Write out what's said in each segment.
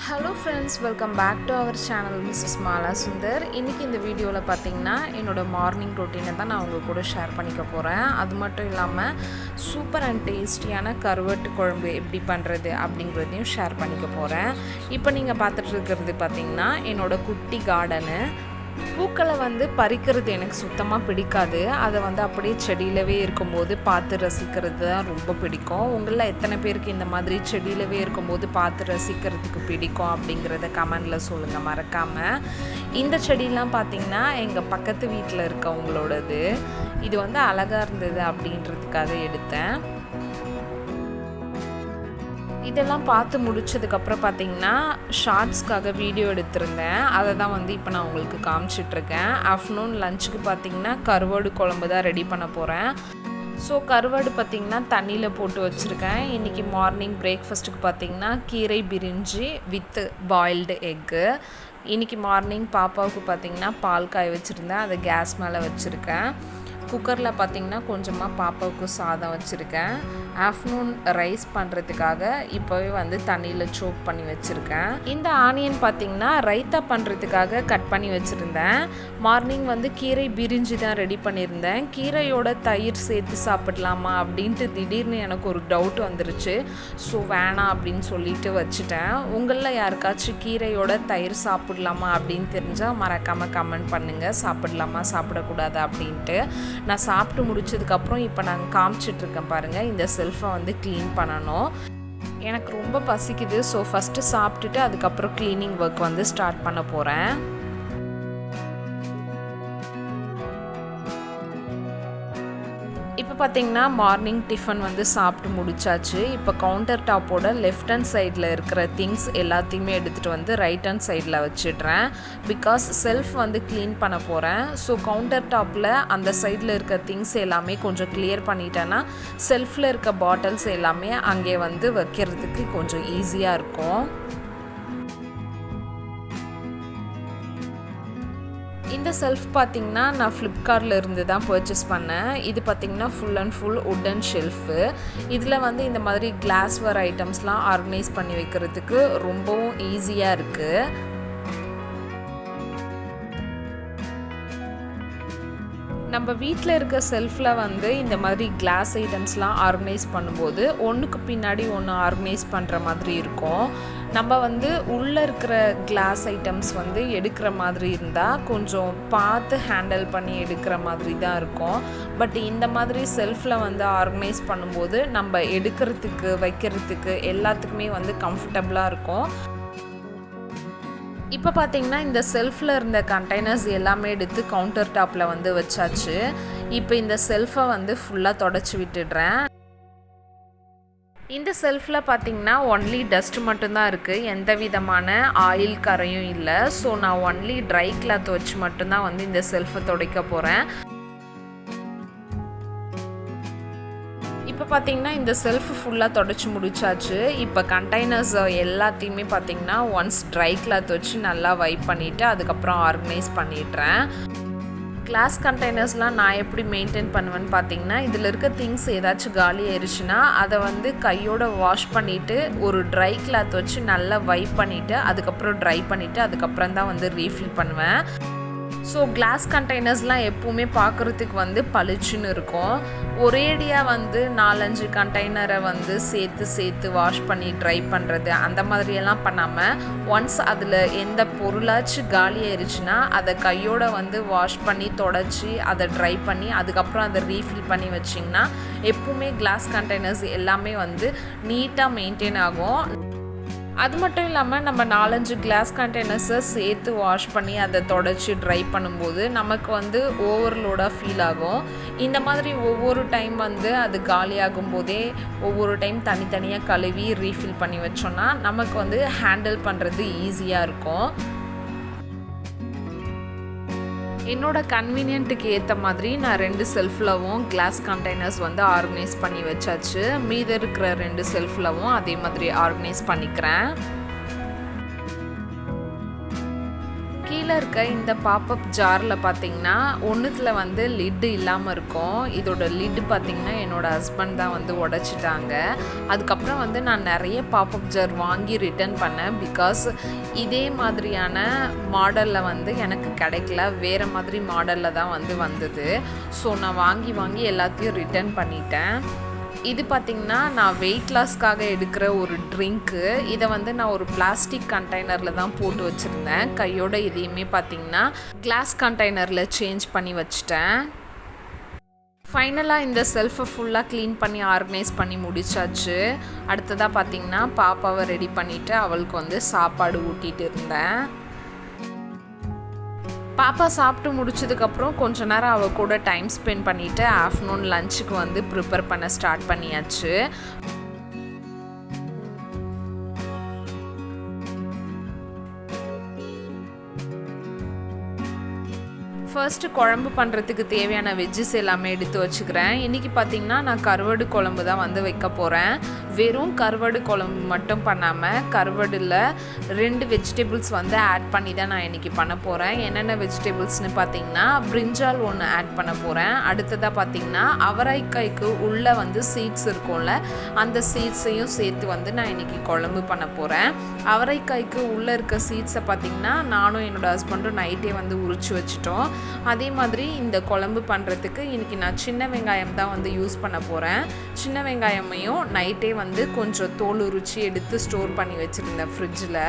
Hello friends, welcome back to our channel MRS.MALASUNDAR. இன்னைக்கு இந்த வீடியோல பாத்தீங்கன்னா என்னோட மார்னிங் ரொட்டீனை தான் நான் உங்க கூட ஷேர் பண்ணிக்க போறேன். அது மட்டும் இல்லாம சூப்பர் அண்ட் டேஸ்டியான கருவாட்டு குழம்பு எப்படி பண்றது அப்படிங்கறதையும் ஷேர் பண்ணிக்க போறேன். இப்போ நீங்க பார்த்துட்டு இருக்கிறது பாத்தீங்கன்னா என்னோட குட்டி கார்டன். பூக்களை பறிக்கிறது எனக்கு சுத்தமாக பிடிக்காது. அதை அப்படியே செடியிலவே இருக்கும்போது பார்த்து ரசிக்கிறது தான் ரொம்ப பிடிக்கும். உங்களில் எத்தனை பேருக்கு இந்த மாதிரி செடியிலவே இருக்கும்போது பார்த்து ரசிக்கிறதுக்கு பிடிக்கும் அப்படிங்கிறத கமெண்டில் சொல்லுங்கள் மறக்காமல். இந்த செடியெலாம் பார்த்திங்கன்னா எங்கள் பக்கத்து வீட்டில் இருக்கவங்களோடது. இது அழகாக இருந்தது அப்படின்றதுக்காக எடுத்தேன். இதெல்லாம் பார்த்து முடிச்சதுக்கப்புறம் பார்த்தீங்கன்னா ஷார்ட்ஸ்க்காக வீடியோ எடுத்திருந்தேன். அதை தான் இப்போ நான் உங்களுக்கு காமிச்சிட்ருக்கேன். ஆஃப்டர்நூன் லஞ்சுக்கு பார்த்தீங்கன்னா கருவாடு குழம்பு தான் ரெடி பண்ண போகிறேன். ஸோ கருவாடு பார்த்திங்கன்னா தண்ணியில் போட்டு வச்சுருக்கேன். இன்றைக்கி மார்னிங் பிரேக்ஃபாஸ்ட்டுக்கு பார்த்திங்கன்னா கீரை பிரிஞ்சி வித் பாயில்டு எக்கு. இன்றைக்கி மார்னிங் பாப்பாவுக்கு பார்த்திங்கன்னா பால் காய வச்சுருந்தேன். அதை கேஸ் மேலே வச்சுருக்கேன். குக்கரில் பார்த்திங்கன்னா கொஞ்சமாக பாப்பாவுக்கு சாதம் வச்சுருக்கேன். ஆஃப்டர்நூன் ரைஸ் பண்ணுறதுக்காக இப்போவே தண்ணியில் சோக் பண்ணி வச்சுருக்கேன். இந்த ஆனியன் பார்த்திங்கன்னா ரைத்தா பண்ணுறதுக்காக கட் பண்ணி வச்சுருந்தேன். மார்னிங் கீரை பிரிஞ்சி தான் ரெடி பண்ணியிருந்தேன். கீரையோட தயிர் சேர்த்து சாப்பிடலாமா அப்படின்ட்டு திடீர்னு எனக்கு ஒரு டவுட் வந்துருச்சு. ஸோ வேணாம் அப்படின்னு சொல்லிட்டு வச்சுட்டேன். உங்களில் யாருக்காச்சும் கீரையோட தயிர் சாப்பிடலாமா அப்படின்னு தெரிஞ்சால் மறக்காமல் கமெண்ட் பண்ணுங்கள். சாப்பிடலாமா சாப்பிடக்கூடாது அப்படின்ட்டு. நான் சாப்பிட்டு முடிச்சதுக்கப்புறம் இப்போ நாங்கள் காமிச்சிட்ருக்கேன் பாருங்கள். இந்த செல்ஃபை க்ளீன் பண்ணணும். எனக்கு ரொம்ப பசிக்குது. ஸோ ஃபஸ்ட்டு சாப்பிட்டுட்டு அதுக்கப்புறம் க்ளீனிங் ஒர்க் ஸ்டார்ட் பண்ண போகிறேன். இப்போ பார்த்தீங்கன்னா மார்னிங் டிஃபன் சாப்பிட்டு முடிச்சாச்சு. இப்போ கவுண்டர் டாப்போட லெஃப்ட் ஹேண்ட் சைடில் இருக்கிற திங்ஸ் எல்லாத்தையுமே எடுத்துகிட்டு ரைட் ஹேண்ட் சைடில் வச்சிடுறேன். பிகாஸ் செல்ஃப் க்ளீன் பண்ண போகிறேன். ஸோ கவுண்டர் டாப்பில் அந்த சைடில் இருக்க திங்ஸ் எல்லாமே கொஞ்சம் கிளியர் பண்ணிட்டேன்னா செல்ஃபில் இருக்க பாட்டில்ஸ் எல்லாமே அங்கே வைக்கிறதுக்கு கொஞ்சம் ஈஸியாக இருக்கும். இந்த செல்ஃப் பார்த்திங்கன்னா நான் ஃப்ளிப்கார்ட்டில் இருந்து தான் பர்ச்சேஸ் பண்ணேன். இது பார்த்திங்கன்னா full and full wooden shelf. இதில் இந்த மாதிரி கிளாஸ்வேர் ஐட்டம்ஸ்லாம் ஆர்கனைஸ் பண்ணி வைக்கிறதுக்கு ரொம்பவும் ஈஸியாக இருக்குது. நம்ம வீட்டில் இருக்க செல்ஃபில் இந்த மாதிரி கிளாஸ் ஐட்டம்ஸ்லாம் ஆர்கனைஸ் பண்ணும்போது ஒன்றுக்கு பின்னாடி ஒன்று ஆர்கனைஸ் பண்ணுற மாதிரி இருக்கும். நம்ம உள்ளே இருக்கிற கிளாஸ் ஐட்டம்ஸ் எடுக்கிற மாதிரி இருந்தால் கொஞ்சம் பார்த்து ஹேண்டில் பண்ணி எடுக்கிற மாதிரி தான் இருக்கும். பட் இந்த மாதிரி செல்ஃபில் ஆர்கனைஸ் பண்ணும்போது நம்ம எடுக்கிறதுக்கு வைக்கிறதுக்கு எல்லாத்துக்குமே கம்ஃபர்டபுளாக இருக்கும். இப்போ பார்த்தீங்கன்னா இந்த செல்ஃபில் இருந்த கண்டெய்னர்ஸ் எல்லாமே எடுத்து கவுண்டர் டாப்பில் வச்சாச்சு. இப்போ இந்த செல்ஃபை ஃபுல்லாக தொடச்சி விட்டுடுறேன். இந்த செல்ஃபில் பார்த்தீங்கன்னா ஒன்லி டஸ்ட் மட்டும்தான் இருக்குது. எந்த விதமான ஆயில் கரையும் இல்லை. ஸோ நான் ஒன்லி ட்ரை கிளாத் வச்சு மட்டும்தான் இந்த செல்ஃபை துடைக்க போகிறேன். இப்போ பார்த்தீங்கன்னா இந்த செல்ஃப் ஃபுல்லாக தொடச்சி முடிச்சாச்சு. இப்போ கண்டெய்னர்ஸ் எல்லாத்தையுமே பார்த்தீங்கன்னா ஒன்ஸ் ட்ரை கிளாத் வச்சு நல்லா வைப் பண்ணிவிட்டு அதுக்கப்புறம் ஆர்கனைஸ் பண்ணிடுறேன். கிளாஸ் கண்டெய்னர்ஸ்லாம் நான் எப்படி மெயின்டைன் பண்ணுவேன்னு பார்த்தீங்கன்னா இதில் இருக்க திங்ஸ் ஏதாச்சும் காலி ஆயிடுச்சுன்னா அதை கையோட வாஷ் பண்ணிவிட்டு ஒரு ட்ரை கிளாத் வச்சு நல்லா வைப் பண்ணிவிட்டு அதுக்கப்புறம் ட்ரை பண்ணிவிட்டு அதுக்கப்புறம் தான் ரீஃபில் பண்ணுவேன். ஸோ கிளாஸ் கண்டெய்னர்ஸ்லாம் எப்போவுமே பார்க்குறதுக்கு பளிச்சுன்னு இருக்கும். ஒரேடியாக 4-5 கண்டெய்னரை சேர்த்து வாஷ் பண்ணி ட்ரை பண்ணுறது அந்த மாதிரியெல்லாம் பண்ணாமல் ஒன்ஸ் அதில் எந்த பொருளாச்சும் காலி ஆயிடுச்சுன்னா அதை கையோடு வாஷ் பண்ணி தொடச்சி அதை ட்ரை பண்ணி அதுக்கப்புறம் அதை ரீஃபில் பண்ணி வச்சிங்கன்னா எப்போவுமே கிளாஸ் கண்டெய்னர்ஸ் எல்லாமே நீட்டாக மெயின்டைன் ஆகும். அது மட்டும் இல்லாமல் நம்ம 4-5 கிளாஸ் கண்டெய்னர்ஸை சேர்த்து வாஷ் பண்ணி அதை தொடச்சி ட்ரை பண்ணும்போது நமக்கு ஓவர்லோடாக ஃபீல் ஆகும். இந்த மாதிரி ஒவ்வொரு டைம் அது காலி ஆகும் போதே ஒவ்வொரு டைம் தனித்தனியாக கழுவி ரீஃபில் பண்ணி வச்சோன்னா நமக்கு ஹேண்டில் பண்ணுறது ஈஸியாக இருக்கும். என்னோட கன்வீனியன்ட்டுக்கு ஏற்ற மாதிரி நான் 2 செல்ஃப்லவும் கிளாஸ் கண்டெய்னர்ஸ் ஆர்கனைஸ் பண்ணி வச்சாச்சு. மீதி இருக்கிற 2 செல்ஃப்லவும் அதே மாதிரி ஆர்கனைஸ் பண்ணிக்கிறேன். கீழே கீழே இருக்க இந்த பாப்அப் ஜாரில் பார்த்திங்கன்னா ஒன்றுத்தில் வந்து லிட்டு இல்லாமல் இருக்கும். இதோட லிட்டு பார்த்திங்கன்னா என்னோடய ஹஸ்பண்ட் தான் வந்து உடைச்சிட்டாங்க. அதுக்கப்புறம் வந்து நான் நிறைய பாப்அப் ஜார் வாங்கி ரிட்டர்ன் பண்ணேன். பிகாஸ் இதே மாதிரியான மாடலில் வந்து எனக்கு கிடைக்கல, வேறு மாதிரி மாடலில் தான் வந்து வந்தது. ஸோ நான் வாங்கி எல்லாத்தையும் ரிட்டர்ன் பண்ணிட்டேன். இது பார்த்திங்கன்னா நான் வெயிட் லாஸ்க்காக எடுக்கிற ஒரு ட்ரிங்க்கு. இதை வந்து நான் ஒரு பிளாஸ்டிக் கண்டெய்னரில் தான் போட்டு வச்சுருந்தேன். கையோட இதையுமே பார்த்திங்கன்னா கிளாஸ் கண்டெய்னரில் சேஞ்ச் பண்ணி வச்சுட்டேன். ஃபைனலாக இந்த செல்ஃபை ஃபுல்லாக க்ளீன் பண்ணி ஆர்கனைஸ் பண்ணி முடிச்சாச்சு. அடுத்ததாக பார்த்திங்கன்னா பாப்பாவை ரெடி பண்ணிவிட்டு அவளுக்கு வந்து சாப்பாடு ஊட்டிகிட்டு இருந்தேன். பாப்பா சாப்பிட்டு முடிச்சதுக்கப்புறம் கொஞ்ச நேரம் அவள் கூட டைம் ஸ்பெண்ட் பண்ணிவிட்டு ஆஃப்டர்நூன் லஞ்சுக்கு வந்து ப்ரிப்பேர் பண்ண ஸ்டார்ட் பண்ணியாச்சு. ஃபர்ஸ்ட்டு குழம்பு பண்ணுறதுக்கு தேவையான வெஜ்ஜஸ் எல்லாமே எடுத்து வச்சுக்கிறேன். இன்றைக்கி பார்த்திங்கன்னா நான் கருவாடு குழம்பு தான் வந்து வைக்க போகிறேன். வெறும் கருவாடு குழம்பு மட்டும் பண்ணாமல் கருவாடில் 2 வெஜிடபிள்ஸ் வந்து ஆட் பண்ணி தான் நான் இன்றைக்கி பண்ண போகிறேன். என்னென்ன வெஜிடபிள்ஸ்னு பார்த்திங்கன்னா பிரிஞ்சால் ஒன்று ஆட் பண்ண போகிறேன். அடுத்ததாக பார்த்திங்கன்னா அவரைக்காய்க்கு உள்ளே வந்து சீட்ஸ் இருக்கும்ல, அந்த சீட்ஸையும் சேர்த்து வந்து நான் இன்றைக்கி குழம்பு பண்ண போகிறேன். அவரைக்காய்க்கு உள்ளே இருக்க சீட்ஸை பார்த்திங்கன்னா நானும் என்னோடய ஹஸ்பண்டும் நைட்டே வந்து உரிச்சு வச்சுட்டோம். அதே மாதிரி இந்த குழம்பு பண்ணுறதுக்கு இன்றைக்கி நான் சின்ன வெங்காயம் தான் வந்து யூஸ் பண்ண போகிறேன். சின்ன வெங்காயமையும் நைட்டே வந்து கொஞ்சம் தோல் உரிச்சு எடுத்து ஸ்டோர் பண்ணி வச்சுருந்தேன் ஃப்ரிட்ஜில்.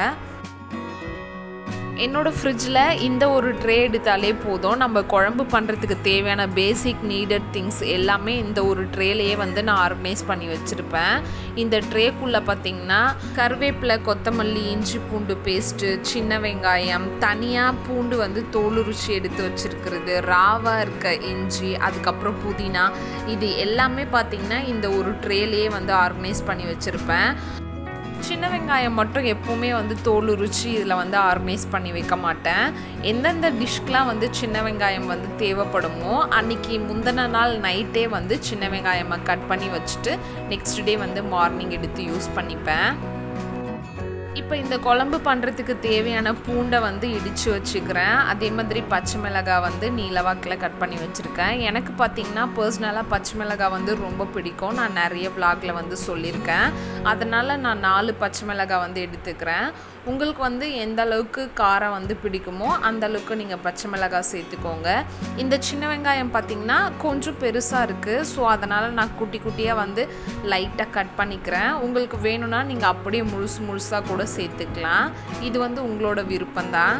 என்னோடய ஃப்ரிட்ஜில் இந்த ஒரு ட்ரே எடுத்தாலே போதும். நம்ம குழம்பு பண்ணுறதுக்கு தேவையான பேசிக் நீடட் திங்ஸ் எல்லாமே இந்த ஒரு ட்ரேலையே வந்து நான் ஆர்கனைஸ் பண்ணி வச்சுருப்பேன். இந்த ட்ரேக்குள்ளே பார்த்திங்கன்னா கருவேப்பிலை, கொத்தமல்லி, இஞ்சி பூண்டு பேஸ்ட்டு, சின்ன வெங்காயம், தனியாக பூண்டு வந்து தோல் உரிச்சு எடுத்து வச்சுருக்கிறது, ராவாக இருக்க இஞ்சி, அதுக்கப்புறம் புதினா, இது எல்லாமே பார்த்திங்கன்னா இந்த ஒரு ட்ரேலையே வந்து ஆர்கனைஸ் பண்ணி வச்சுருப்பேன். சின்ன வெங்காயம் மட்டும் எப்போவுமே வந்து தோல் உரிச்சு இதில் வந்து ஆர்கனைஸ் பண்ணி வைக்க மாட்டேன். எந்தெந்த டிஷ்க்கெலாம் வந்து சின்ன வெங்காயம் வந்து தேவைப்படுமோ அன்றைக்கி முந்தின நாள் நைட்டே வந்து சின்ன வெங்காயமாக கட் பண்ணி வச்சுட்டு நெக்ஸ்ட் டே வந்து மார்னிங் எடுத்து யூஸ் பண்ணிப்பேன். இப்போ இந்த குழம்பு பண்ணுறதுக்கு தேவையான பூண்டை வந்து இடித்து வச்சுக்கிறேன். அதே மாதிரி பச்சை மிளகாய் வந்து நீலவாக்கில் கட் பண்ணி வச்சுருக்கேன். எனக்கு பார்த்திங்கன்னா பர்சனலாக பச்சை மிளகாய் வந்து ரொம்ப பிடிக்கும். நான் நிறைய விளாகில் வந்து சொல்லியிருக்கேன். அதனால் நான் 4 பச்சை மிளகாய் வந்து எடுத்துக்கிறேன். உங்களுக்கு வந்து எந்த அளவுக்கு காரம் வந்து பிடிக்குமோ அந்த அளவுக்கு நீங்கள் பச்சை மிளகாய் சேர்த்துக்கோங்க. இந்த சின்ன வெங்காயம் பார்த்திங்கன்னா கொஞ்சம் பெருசாக இருக்குது. ஸோ அதனால் நான் குட்டி குட்டியாக வந்து லைட்டாக கட் பண்ணிக்கிறேன். உங்களுக்கு வேணும்னா நீங்கள் அப்படியே முழுசாக கூட சேர்த்துக்கலாம். இது வந்து உங்களோட விருப்பம்தான்.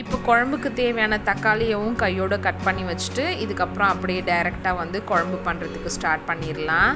இப்போ குழம்புக்கு தேவையான தக்காளியவும் கையோடு கட் பண்ணி வச்சுட்டு இதுக்கப்புறம் அப்படியே டைரெக்டாக வந்து குழம்பு பண்ணுறதுக்கு ஸ்டார்ட் பண்ணிடலாம்.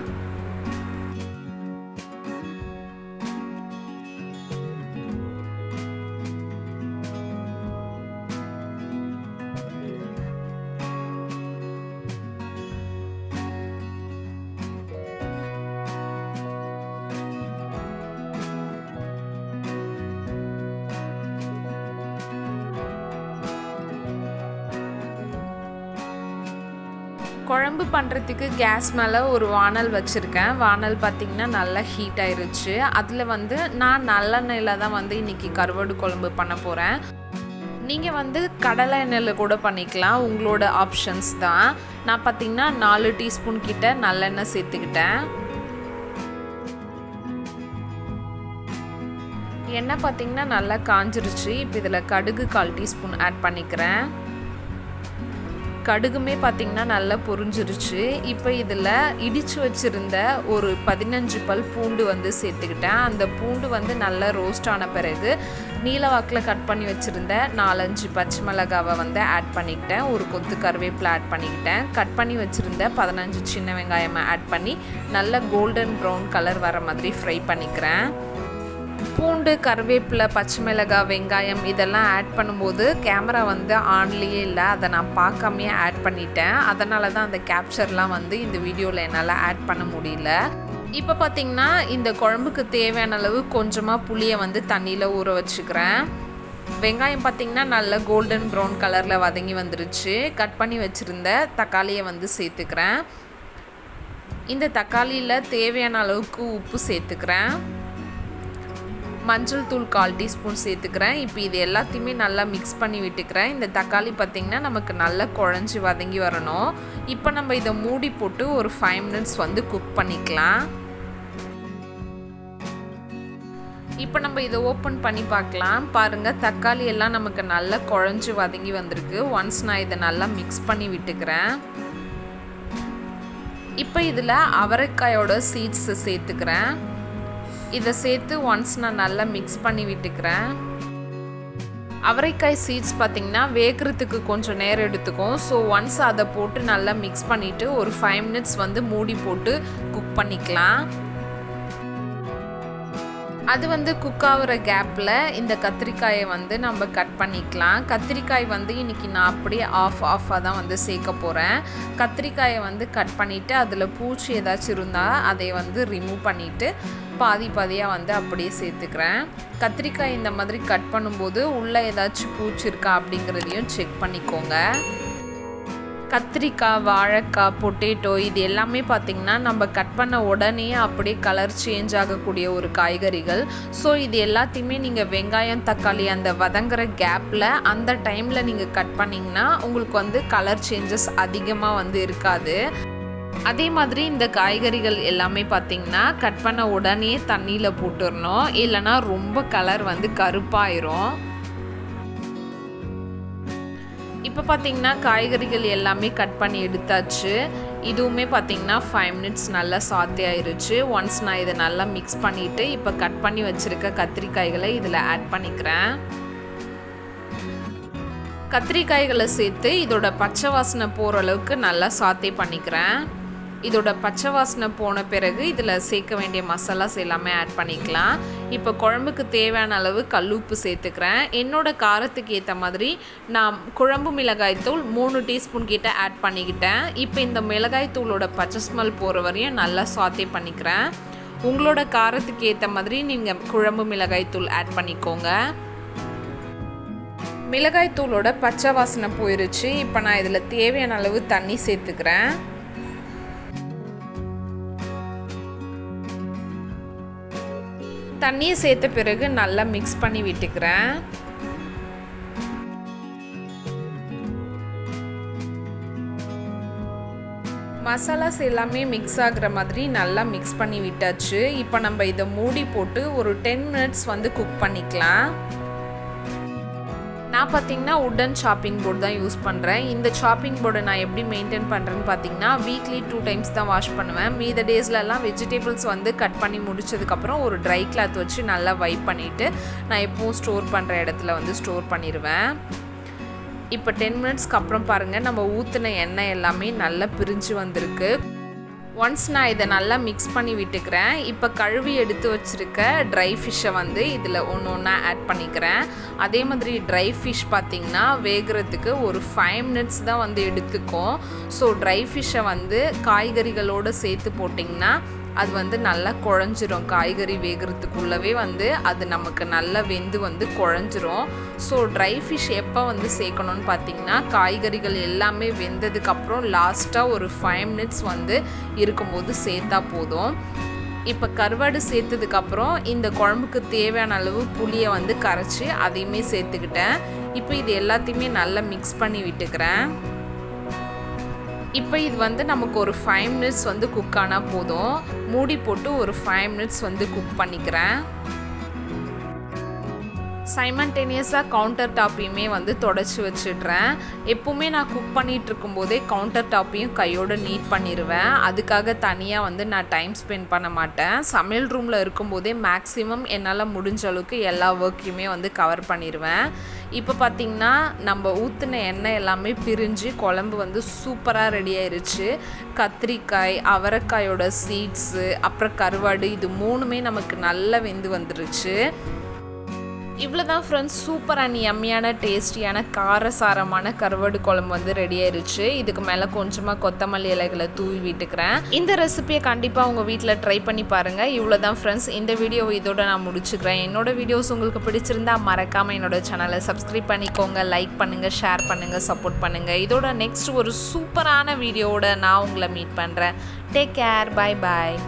குழம்பு பண்ணுறதுக்கு கேஸ் மேலே ஒரு வானல் வச்சுருக்கேன். வானல் பார்த்திங்கன்னா நல்லா ஹீட் ஆயிருச்சு. அதில் வந்து நான் நல்லெண்ணெயில் தான் வந்து இன்றைக்கி கருவாடு குழம்பு பண்ண போகிறேன். நீங்கள் வந்து கடலை எண்ணெயில் கூட பண்ணிக்கலாம், உங்களோட ஆப்ஷன்ஸ் தான். நான் பார்த்திங்கன்னா 4 டீஸ்பூன் கிட்ட நல்லெண்ணெய் சேர்த்துக்கிட்டேன். எண்ணெய் பார்த்திங்கன்னா நல்லா காஞ்சிருச்சு. இப்போ இதில் கடுகு 1/4 டீஸ்பூன் ஆட் பண்ணிக்கிறேன். கடுகுமே பார்த்திங்கன்னா நல்லா பொரிஞ்சிருச்சு. இப்போ இதில் இடித்து வச்சுருந்த ஒரு 15 பல் பூண்டு வந்து சேர்த்துக்கிட்டேன். அந்த பூண்டு வந்து நல்லா ரோஸ்ட் ஆன பிறகு நீலவாக்கில் கட் பண்ணி வச்சுருந்த 4-5 பச்சை மிளகாவை வந்து ஆட் பண்ணிக்கிட்டேன். ஒரு கொத்து கருவேப்பிலை ஆட் பண்ணிக்கிட்டேன். கட் பண்ணி வச்சுருந்த 15 சின்ன வெங்காயமாக ஆட் பண்ணி நல்லா கோல்டன் ப்ரௌன் கலர் வர மாதிரி ஃப்ரை பண்ணிக்கிறேன். பூண்டு, கருவேப்பிலை, பச்சை மிளகாய், வெங்காயம் இதெல்லாம் ஆட் பண்ணும்போது கேமரா வந்து ஆன்லேயே இல்லை, அதை நான் பார்க்காமையே ஆட் பண்ணிட்டேன். அதனால தான் அந்த கேப்சர்லாம் வந்து இந்த வீடியோவில் என்னால் ஆட் பண்ண முடியல. இப்போ பார்த்திங்கன்னா இந்த குழம்புக்கு தேவையான அளவு கொஞ்சமாக புளியை வந்து தண்ணியில் ஊற வச்சுக்கிறேன். வெங்காயம் பார்த்திங்கன்னா நல்லா கோல்டன் ப்ரௌன் கலரில் வதங்கி வந்துருச்சு. கட் பண்ணி வச்சுருந்த தக்காளியை வந்து சேர்த்துக்கிறேன். இந்த தக்காளியில் தேவையான அளவுக்கு உப்பு சேர்த்துக்கிறேன். மஞ்சள் தூள் 1/4 டீஸ்பூன் சேர்த்துக்கிறேன். இப்போ இது எல்லாத்தையுமே நல்லா மிக்ஸ் பண்ணி விட்டுக்கிறேன். இந்த தக்காளி பார்த்திங்கன்னா நமக்கு நல்லா குழஞ்சி வதங்கி வரணும். இப்போ நம்ம இதை மூடி போட்டு ஒரு 5 மினிட்ஸ் வந்து குக் பண்ணிக்கலாம். இப்போ நம்ம இதை ஓப்பன் பண்ணி பார்க்கலாம். பாருங்கள், தக்காளி எல்லாம் நமக்கு நல்லா குழஞ்சி வதங்கி வந்திருக்கு. ஒன்ஸ் நான் இதை நல்லா மிக்ஸ் பண்ணி விட்டுக்கிறேன். இப்போ இதில் அவரைக்காயோட சீட்ஸ் சேர்த்துக்கிறேன். இதை சேர்த்து ஒன்ஸ் நான் நல்லா மிக்ஸ் பண்ணி விட்டுக்கிறேன். அவரைக்காய் சீட்ஸ் பார்த்திங்கன்னா வேகிறதுக்கு கொஞ்சம் நேரம் எடுத்துக்கும். ஸோ ஒன்ஸ் அதை போட்டு நல்லா மிக்ஸ் பண்ணிவிட்டு ஒரு 5 மினிட்ஸ் வந்து மூடி போட்டு குக் பண்ணிக்கலாம். அது வந்து குக் ஆகிற கேப்பில் இந்த கத்திரிக்காயை வந்து நம்ம கட் பண்ணிக்கலாம். கத்திரிக்காய் வந்து இன்றைக்கி நான் அப்படியே ஆஃபாக தான் வந்து சேர்க்க போகிறேன். கத்திரிக்காயை வந்து கட் பண்ணிவிட்டு அதில் பூச்சி ஏதாச்சும் இருந்தால் அதை வந்து ரிமூவ் பண்ணிவிட்டு பாதியாக வந்து அப்படியே சேர்த்துக்கிறேன். கத்திரிக்காய் இந்த மாதிரி கட் பண்ணும்போது உள்ளே ஏதாச்சும் பூச்சி இருக்கா அப்படிங்கிறதையும் செக் பண்ணிக்கோங்க. கத்திரிக்காய், வாழைக்காய், பொட்டேட்டோ இது எல்லாமே பார்த்திங்கன்னா நம்ம கட் பண்ண உடனே அப்படியே கலர் சேஞ்ச் ஆகக்கூடிய ஒரு காய்கறிகள். ஸோ இது எல்லாத்தையுமே நீங்கள் வெங்காயம், தக்காளி அந்த வதங்குற கேப்பில் அந்த டைமில் நீங்கள் கட் பண்ணிங்கன்னா உங்களுக்கு வந்து கலர் சேஞ்சஸ் அதிகமாக வந்து இருக்காது. அதே மாதிரி இந்த காய்கறிகள் எல்லாமே பார்த்திங்கன்னா கட் பண்ண உடனே தண்ணியில் போட்டுடணும், இல்லைனா ரொம்ப கலர் வந்து கருப்பாயிரும். இப்போ பார்த்திங்கன்னா காய்கறிகள் எல்லாமே கட் பண்ணி எடுத்தாச்சு. இதுவுமே பார்த்திங்கன்னா 5 மினிட்ஸ் நல்லா சாத்தே ஆயிடுச்சு. ஒன்ஸ் நான் இதை நல்லா மிக்ஸ் பண்ணிவிட்டு இப்போ கட் பண்ணி வச்சுருக்க கத்திரிக்காய்களை இதில் ஆட் பண்ணிக்கிறேன். கத்திரிக்காய்களை சேர்த்து இதோட பச்சை வாசனை போகிற அளவுக்கு நல்லா சாத்தே பண்ணிக்கிறேன். இதோட பச்சை வாசனை போன பிறகு இதில் சேர்க்க வேண்டிய மசாலாஸ் எல்லாமே ஆட் பண்ணிக்கலாம். இப்போ குழம்புக்கு தேவையான அளவு கல்லுப்பு சேர்த்துக்கிறேன். என்னோடய காரத்துக்கு ஏற்ற மாதிரி நான் குழம்பு மிளகாய்த்தூள் 3 டீஸ்பூன் கிட்ட ஆட் பண்ணிக்கிட்டேன். இப்போ இந்த மிளகாய்த்தூளோட பச்சை ஸ்மெல் போகிற வரையும் நல்லா சாத்தே பண்ணிக்கிறேன். உங்களோட காரத்துக்கு ஏற்ற மாதிரி நீங்கள் குழம்பு மிளகாய்த்தூள் ஆட் பண்ணிக்கோங்க. மிளகாய்த்தூளோட பச்சை வாசனை போயிருச்சு. இப்போ நான் இதில் தேவையான அளவு தண்ணி சேர்த்துக்கிறேன். தண்ணியை சேர்த்த பிறகு நல்லா மிக்ஸ் பண்ணி விட்டுக்கிறேன். மசாலாஸ் எல்லாமே மிக்ஸ் ஆகிற மாதிரி நல்லா மிக்ஸ் பண்ணி விட்டாச்சு. இப்போ நம்ம இதை மூடி போட்டு ஒரு 10 மினிட்ஸ் வந்து குக் பண்ணிக்கலாம். நான் பார்த்திங்கன்னா உட்டன் சாப்பிங் போர்டு தான் யூஸ் பண்ணுறேன். இந்த சாப்பிங் போர்டை நான் எப்படி மெயின்டைன் பண்ணுறேன்னு பார்த்திங்கன்னா வீக்லி 2 டைம்ஸ் தான் வாஷ் பண்ணுவேன். மீத டேஸ்லலாம் வெஜிடபிள்ஸ் வந்து கட் பண்ணி முடிச்சதுக்கப்புறம் ஒரு ட்ரை கிளாத் வச்சு நல்லா வைப் பண்ணிவிட்டு நான் எப்போவும் ஸ்டோர் பண்ணுற இடத்துல வந்து ஸ்டோர் பண்ணிடுவேன். இப்போ 10 மினிட்ஸ்க்கு அப்புறம் பாருங்கள், நம்ம ஊற்றின எண்ணெய் எல்லாமே நல்லா பிரிஞ்சு வந்திருக்கு. ஒன்ஸ் நான் இதை நல்லா மிக்ஸ் பண்ணி விட்டுக்கிறேன். இப்போ கழுவி எடுத்து வச்சுருக்க ட்ரை ஃபிஷ்ஷை வந்து இதில் ஒன்றா ஆட் பண்ணிக்கிறேன். அதே மாதிரி ட்ரை ஃபிஷ் பார்த்திங்கன்னா வேகிறதுக்கு ஒரு 5 மினிட்ஸ் தான் வந்து எடுத்துக்கும். ஸோ ட்ரை ஃபிஷ்ஷை வந்து காய்கறிகளோடு சேர்த்து போட்டிங்கன்னா அது வந்து நல்லா குழஞ்சிரும். காய்கறி வேகிறதுக்குள்ளவே வந்து அது நமக்கு நல்லா வெந்து வந்து குழஞ்சிரும். ஸோ ட்ரை ஃபிஷ் எப்போ வந்து சேர்க்கணும்னு பார்த்திங்கன்னா காய்கறிகள் எல்லாமே வெந்ததுக்கப்புறம் லாஸ்ட்டாக ஒரு 5 மினிட்ஸ் வந்து இருக்கும்போது சேர்த்தா போதும். இப்போ கருவாடு சேர்த்ததுக்கப்புறம் இந்த குழம்புக்கு தேவையான அளவு புளியை வந்து கரைச்சி அதையுமே சேர்த்துக்கிட்டேன். இப்போ இது எல்லாத்தையுமே நல்லா மிக்ஸ் பண்ணி விட்டுக்கிறேன். இப்போ இது வந்து நமக்கு ஒரு 5 மினிட்ஸ் வந்து குக் ஆனால் போதும். மூடி போட்டு ஒரு 5 மினிட்ஸ் வந்து குக் பண்ணிக்கிறேன். சைமல்டேனியஸாக கவுண்டர் டாப்பையுமே வந்து தொடச்சி வச்சிடுறேன். எப்போவுமே நான் குக் பண்ணிகிட்டு இருக்கும்போதே கவுண்டர் டாப்பையும் கையோடு நீட் பண்ணிடுவேன். அதுக்காக தனியாக வந்து நான் டைம் ஸ்பெண்ட் பண்ண மாட்டேன். சமையல் ரூமில் இருக்கும்போதே மேக்ஸிமம் என்னால் முடிஞ்ச அளவுக்கு எல்லா ஒர்க்கையுமே வந்து கவர் பண்ணிடுவேன். இப்போ பார்த்திங்கன்னா நம்ம ஊற்றின எண்ணெய் எல்லாமே பிரிஞ்சு குழம்பு வந்து சூப்பராக ரெடி ஆயிருச்சு. கத்திரிக்காய், அவரைக்காயோட சீட்ஸு, அப்புறம் கருவாடு, இது 3மே நமக்கு நல்லா வெந்து வந்துருச்சு. இவ்வளோ தான் ஃப்ரெண்ட்ஸ், சூப்பர் அண்ட் யம்மியான டேஸ்டியான காரசாரமான கருவாடு குழம்பு வந்து ரெடி ஆயிடுச்சு. இதுக்கு மேலே கொஞ்சமாக கொத்தமல்லி இலைகளை தூவி விட்டுக்கிறேன். இந்த ரெசிபியை கண்டிப்பாக உங்கள் வீட்டில் ட்ரை பண்ணி பாருங்கள். இவ்வளோ தான் ஃப்ரெண்ட்ஸ், இந்த வீடியோவை இதோட நான் முடிச்சுக்கிறேன். என்னோடய வீடியோஸ் உங்களுக்கு பிடிச்சிருந்தா மறக்காமல் என்னோடய சேனலை சப்ஸ்கிரைப் பண்ணிக்கோங்க, லைக் பண்ணுங்கள், ஷேர் பண்ணுங்கள், சப்போர்ட் பண்ணுங்கள். இதோட நெக்ஸ்ட் ஒரு சூப்பரான வீடியோவோட நான் உங்களை மீட் பண்ணுறேன். Take care, bye bye.